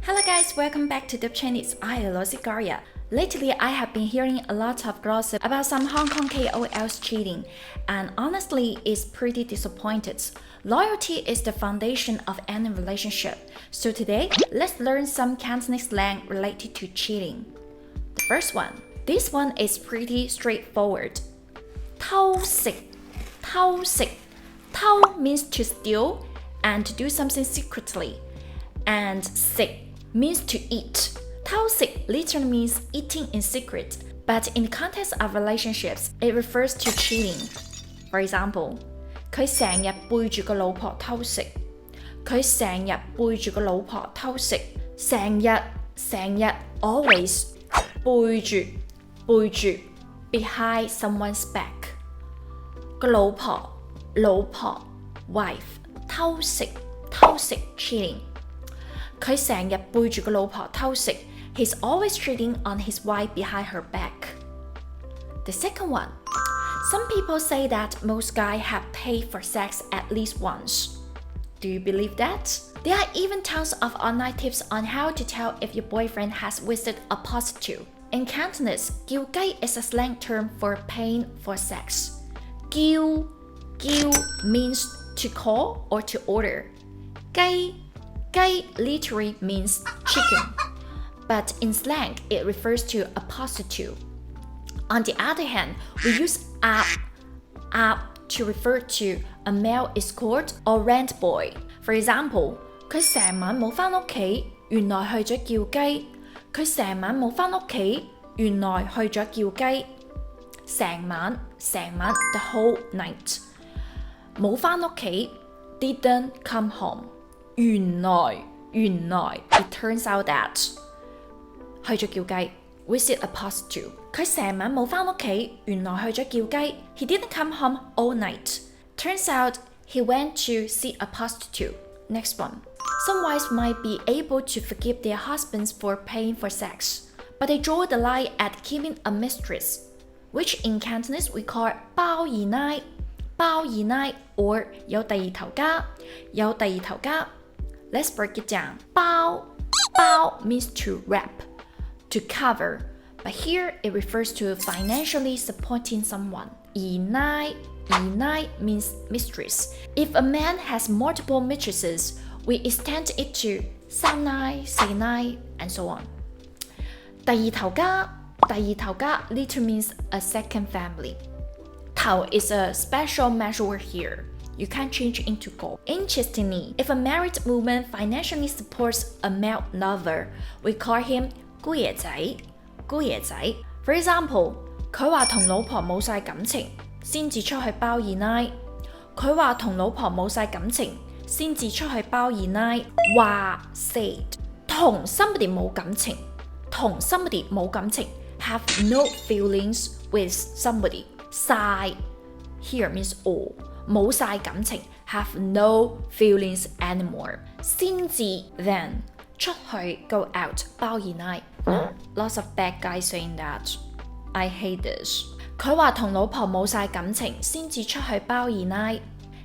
Hello guys, welcome back to the channel. I am 𝐿𝐶𝐃 𝐎𝐼𝑟. Lately, I have been hearing a lot of gossip about some Hong Kong KOLs cheating, and honestly, it's pretty disappointed. Loyalty is the foundation of any relationship. So today, let's learn some Cantonese slang related to cheating. The first one. This one is pretty straightforward. 偷食,偷食. 偷 means to steal and to do something secretly, and 食 means to eat. 偷食 literally means eating in secret, but in the context of relationships, it refers to cheating. For example, 佢成日背住個老婆偷食。佢成日背住個老婆偷食。成日 always 背住 behind someone's back. 個老婆 wife 偷食 cheating. 佢成日背住個老婆偷食。He's always cheating on his wife behind her back. The second one. Some people say that most guys have paid for sex at least once. Do you believe that? There are even tons of online tips on how to tell if your boyfriend has visited a prostitute. In Cantonese, 𝐾𝐫𝐨𝐧𝐠 is a slang term for paying for sex. 𝐾𝐫 means to call or to order. 𝐾𝐫 literally means chicken, but in slang it refers to a prostitute. On the other hand, we use 𝐵 to refer to a male escort or rent boy. For example, 佢成晚冇返屋企，原來去咗叫雞。佢成晚冇返屋企，原來去咗叫雞。成晚 the whole night. 冇返屋企 didn't come home. 原來 it turns out that 去咗叫雞 visit a prostitute. 佢成晚冇返屋企，原來去咗叫雞。He didn't come home all night. Turns out he went to see a prostitute. Next one. Some wives might be able to forgive their husbands for paying for sex, but they draw the line at keeping a mistress, which in Cantonese we call 𝐵𝐺𝐼𝐻 or 有第二頭家. Let's break it down. 包 means to wrap, to cover, but here it refers to financially supporting someone. 姨奶 means mistress. If a man has multiple mistresses, we extend it to 三奶, 四奶, and so on. 第二頭家 literally means a second family. 頭 is a special measure word here. You can't change into 個. Interestingly, if a married woman financially supports a male lover, we call him 姑爺仔. For example, 佢話同老婆冇晒感情，先至出去包二奶。佢話同老婆冇晒感情，先至出去包二奶。話 said 同 somebody 冇感情 have no feelings with somebody. 晒 here means all. 冇晒感情 have no feelings anymore. 先至 then 出去 go out 包二奶。Lots of bad guys saying that. I hate this. 佢話同老婆冇晒感情，先至出去包二奶。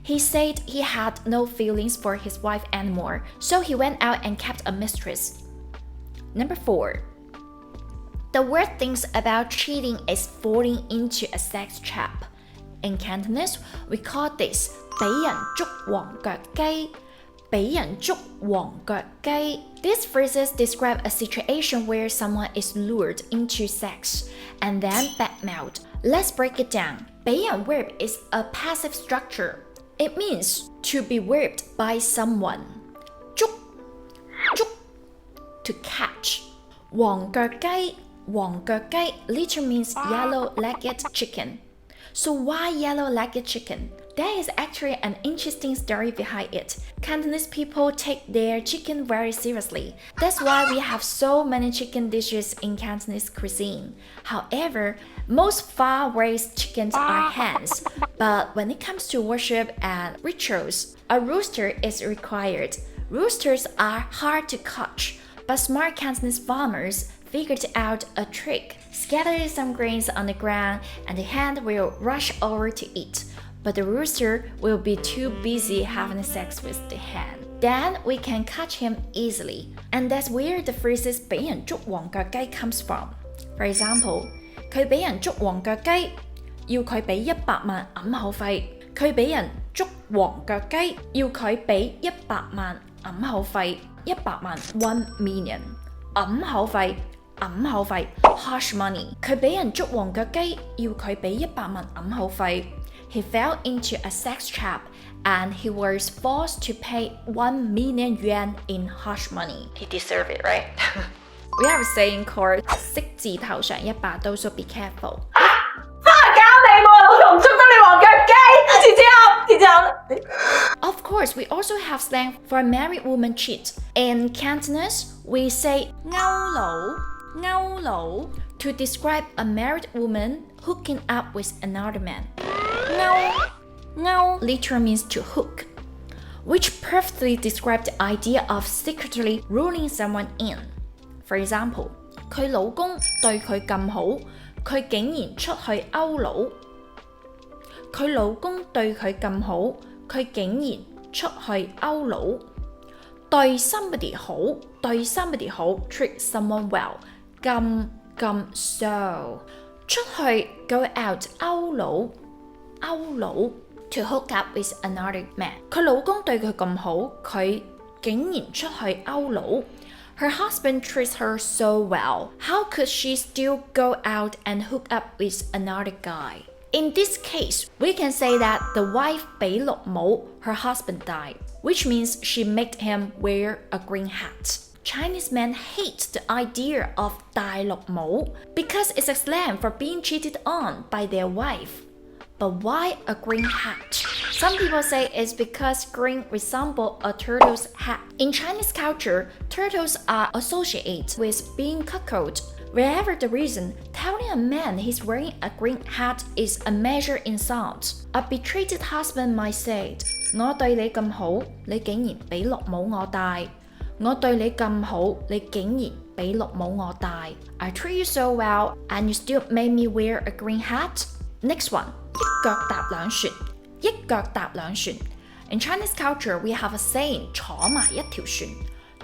He said he had no feelings for his wife anymore, so he went out and kept a mistress. Number 4. The worst things about cheating is falling into a sex trap. In Cantonese, we call this 俾人捉黃腳雞. 俾人捉黃腳雞. These phrases describe a situation where someone is lured into sex and then badmouthed. Let's break it down. 俾人 verb is a passive structure. It means to be whipped by someone. 捉 to catch. 黃腳雞 literally means yellow-legged chicken. So why yellow-legged chicken? There is actually an interesting story behind it. Cantonese people take their chicken very seriously. That's why we have so many chicken dishes in Cantonese cuisine. However, most far-raised chickens are hens. But when it comes to worship and rituals, a rooster is required. Roosters are hard to catch, but smart Cantonese farmers figured out a trick. Scatter some grains on the ground and the hen will rush over to eat. But the rooster will be too busy having sex with the hen. then we can catch him easily. And that's where the phrases 俾人捉黃腳雞 comes from. For example, 佢俾人捉黃腳雞，要佢俾100萬揞口費。佢俾人捉黃腳雞，要佢俾100萬揞口費。100萬 1 million 揞口費。揞口費 harsh money。佢俾人捉黃腳雞，要佢俾100萬揞口費。He fell into a sex trap and he was forced to pay 1 million yuan in harsh money. He deserved it, right? We have a saying called 色字頭上一把刀, so be careful. 花搞你喎，老同捉得你黃腳雞，鐵之 Of course, we also have slang for a married woman cheat. In Cantonese, we say 勾佬 to describe a married woman hooking up with another man. 勾 literally means to hook, which perfectly describes the idea of secretly ruling someone in. For example, 佢老公對佢咁好，佢竟然出去勾佬。佢老公對佢咁好，佢竟然出去勾佬。對 somebody 好 treat someone well. 咁 so 出去 go out 勾佬 to hook up with another man. 佢老公對佢咁好，佢竟然出去勾佬。Her husband treats her so well. How could she still go out and hook up with another guy? In this case, we can say that the wife 俾綠帽, her husband died, which means she made him wear a green hat. Chinese men hate the idea of 戴綠帽 because it's a slang for being cheated on by their wife. But why a green hat? Some people say it's because green resembles a turtle's hat. In Chinese culture, turtles are associated with being cuckolded. Whatever the reason, telling a man he's wearing a green hat is a major insult. A betrayed husband might say, 我對你咁好，你竟然俾綠帽我戴。我對你咁好，你竟然俾綠帽我戴。I treat you so well, and you still made me wear a green hat. Next one, 一腳踏兩船。一腳踏兩船。In Chinese culture, we have a saying 坐埋一條船。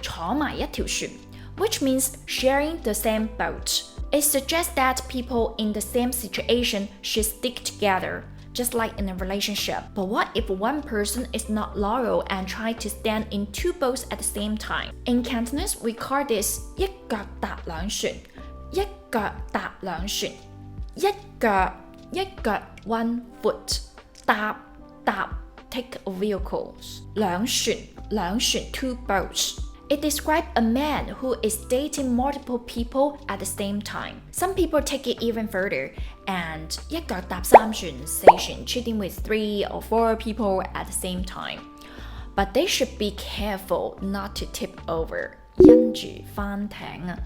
坐埋一條船 which means sharing the same boat. It suggests that people in the same situation should stick together, just like in a relationship. But what if one person is not loyal and tries to stand in two boats at the same time? In Cantonese, we call this 一腳踏兩船。一腳踏兩船。一腳 one foot. 踏 take vehicles. 兩船 two boats. It describes a man who is dating multiple people at the same time. Some people take it even further and 一腳踏三船四船 cheating with 3 or 4 people at the same time. But they should be careful not to tip over. 因住翻艇啊，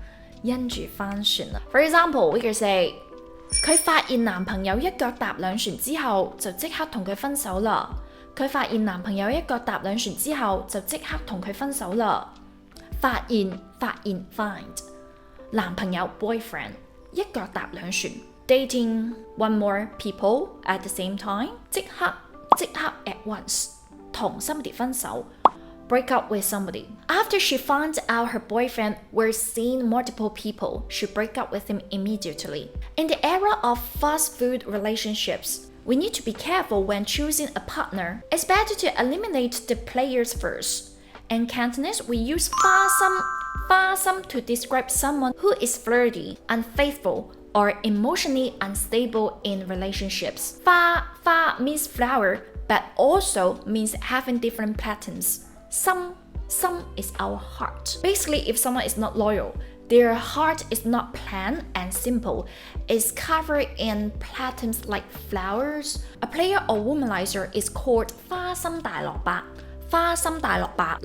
因住翻船啊。For example, we can say 佢發現男朋友一腳踏兩船之後就即刻同佢分手啦。佢發現男朋友一腳踏兩船之後就即刻同佢分手啦。發現 find 男朋友 boyfriend 一腳踏兩船 dating one more people at the same time 即刻 at once 同 somebody 分手 break up with somebody. After she finds out her boyfriend was seeing multiple people, she break up with him immediately. In the era of fast food relationships, we need to be careful when choosing a partner. It's better to eliminate the players first. In Cantonese, we use 花心 to describe someone who is flirty, unfaithful, or emotionally unstable in relationships. 花 means flower, but also means having different patterns. Some is our heart. Basically, if someone is not loyal, their heart is not plain and simple. It's covered in patterns like flowers. A player or womanizer is called 花心大蘿蔔。花心大蘿蔔，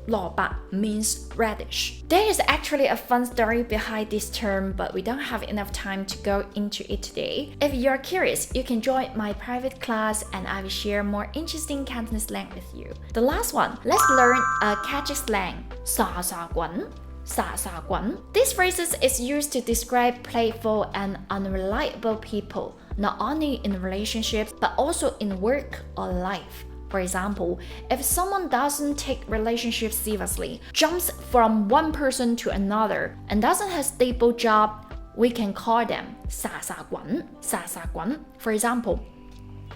蘿蔔 means radish. There is actually a fun story behind this term, but we don't have enough time to go into it today. If you're curious, you can join my private class and I will share more interesting Cantonese slang with you. The last one, let's learn a catchy slang, 沙滾. This phrase is used to describe playful and unreliable people, not only in relationships but also in work or life. For example, if someone doesn't take relationships seriously, jumps from one person to another, and doesn't have a stable job, we can call them 沙沙滾. For example,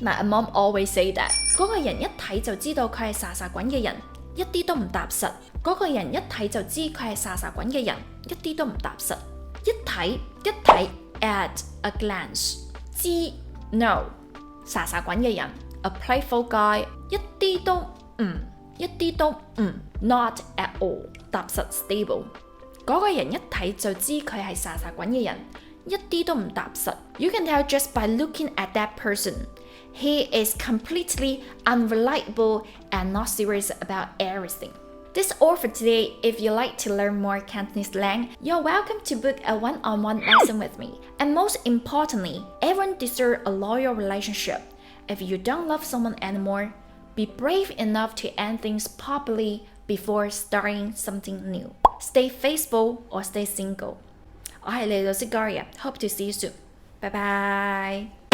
my mom always say that 嗰個人一睇就知道佢係沙沙滾嘅人，一啲都唔踏實。嗰個人一睇就知佢係沙沙滾嘅人，一啲都唔踏實。一睇 at a glance 知 know 沙沙滾嘅人 a playful guy 一啲都唔 not at all 踏實 stable 嗰個人一睇就知佢係沙沙滾嘅人，一啲都唔踏實。You can tell just by looking at that person. He is completely unreliable and not serious about everything. That's all for today. If you'd like to learn more Cantonese slang, you're welcome to book a one-on-one lesson with me. And most importantly, everyone deserves a loyal relationship. If you don't love someone anymore, be brave enough to end things properly before starting something new. Stay faithful or stay single. 我係你老師 𝐿𝐼𝐴，hope to see you soon. Bye bye.